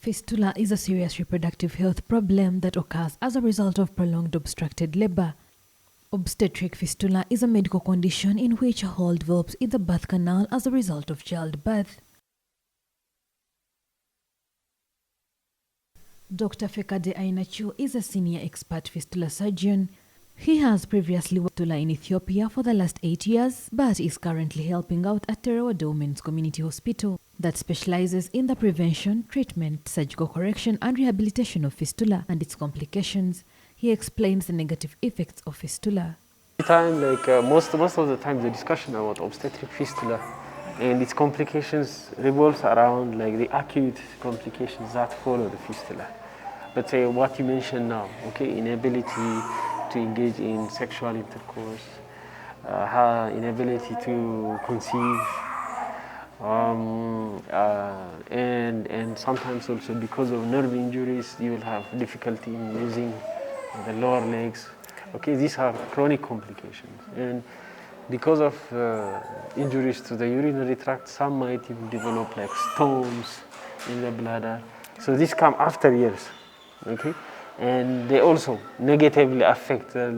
Fistula is a serious reproductive health problem that occurs as a result of prolonged obstructed labor. Obstetric fistula is a medical condition in which a hole develops in the birth canal as a result of childbirth. Dr. Fekade Ainachu is a senior expert fistula surgeon. He has previously worked fistula in Ethiopia for the last 8 years, but is currently helping out at Terowode Women's Community Hospital that specializes in the prevention, treatment, surgical correction, and rehabilitation of fistula and its complications. He explains the negative effects of fistula. Most of the time, the discussion about obstetric fistula and its complications revolves around the acute complications that follow the fistula. But what you mentioned now, inability to engage in sexual intercourse, inability to conceive, and sometimes also because of nerve injuries, you will have difficulty in using the lower legs. These are chronic complications, and because of injuries to the urinary tract, some might even develop stones in the bladder. So these come after years, and they also negatively affect the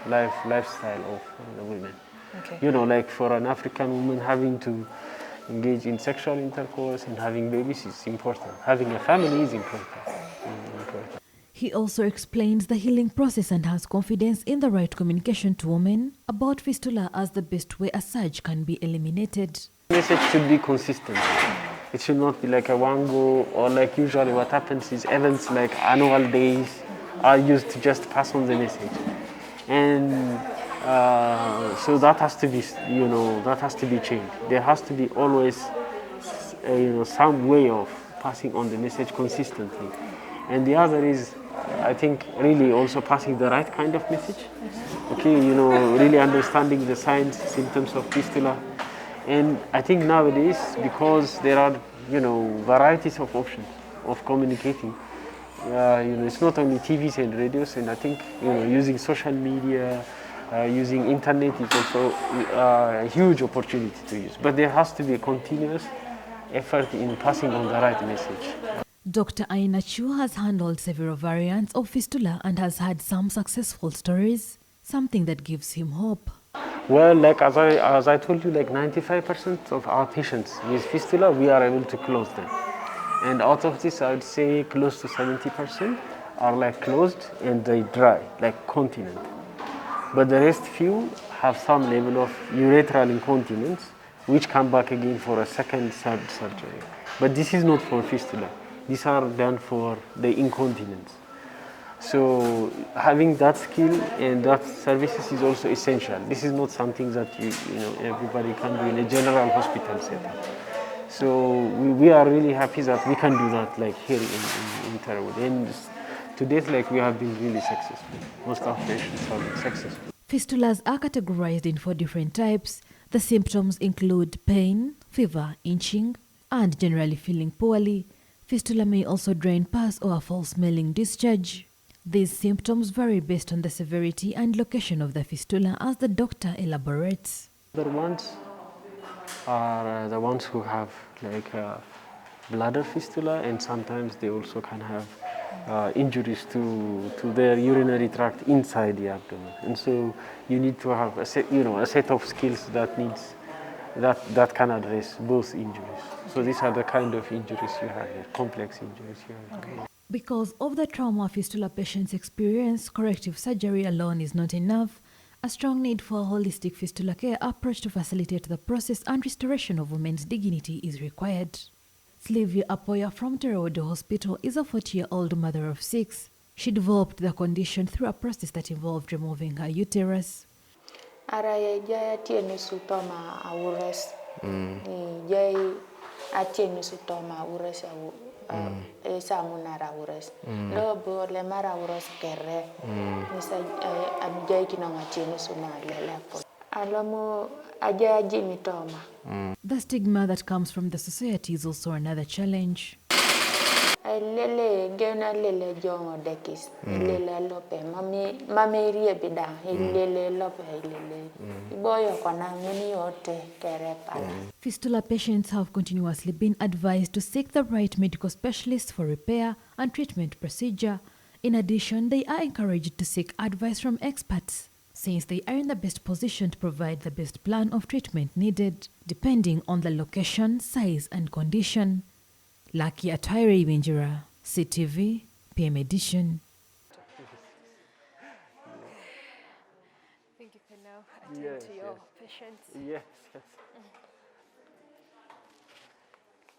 lifestyle of the women. For an African woman, having to engage in sexual intercourse and having babies is important. Having a family is important. He also explains the healing process and has confidence in the right communication to women about fistula as the best way a surge can be eliminated. The message should be consistent. It should not be like a one go, or usually what happens is events like annual days are used to just pass on the message. And so that has to be changed. There has to be always some way of passing on the message consistently. And the other is, I think, really also passing the right kind of message. Really understanding the signs, symptoms of fistula. And I think nowadays, because there are, varieties of options of communicating, it's not only TVs and radios, and I think, using social media, using internet is also a huge opportunity to use. But there has to be a continuous effort in passing on the right message. Dr. Ainachu has handled several variants of fistula and has had some successful stories, something that gives him hope. Well, as I told you, 95% of our patients with fistula, we are able to close them. And out of this, I would say close to 70% are closed and they dry, continent. But the rest few have some level of urethral incontinence, which come back again for a second, third surgery. But this is not for fistula. These are done for the incontinence. So having that skill and that services is also essential. This is not something that everybody can do in a general hospital setting. So we are really happy that we can do that here in Terwood. And to date, we have been really successful. Most of our patients have been successful. Fistulas are categorized in 4 different types. The symptoms include pain, fever, itching, and generally feeling poorly. Fistula may also drain pus or a foul-smelling discharge. These symptoms vary based on the severity and location of the fistula, as the doctor elaborates. The ones are the ones who have bladder fistula, and sometimes they also can have injuries to their urinary tract inside the abdomen. And so you need to have a set of skills that can address both injuries. So these are the kind of injuries you have here, complex injuries you have here. Because of the trauma fistula patients experience, corrective surgery alone is not enough. A strong need for a holistic fistula care approach to facilitate the process and restoration of women's dignity is required. Sylvia Apoya from Terowode Hospital is a 40-year-old mother of 6. She developed the condition through a process that involved removing her uterus. The stigma that comes from the society is also another challenge. lele gena lele jongo dekis lele lope mami rie bidang lele lope lele iboyo kona ngeni yote kere pala. Fistula patients have continuously been advised to seek the right medical specialist for repair and treatment procedure. In addition, they are encouraged to seek advice from experts, since they are in the best position to provide the best plan of treatment needed, depending on the location, size, and condition. Lucky Atwaire Winjira, CTV, PM Edition. I think you can now attend to your patients. Yes, yes.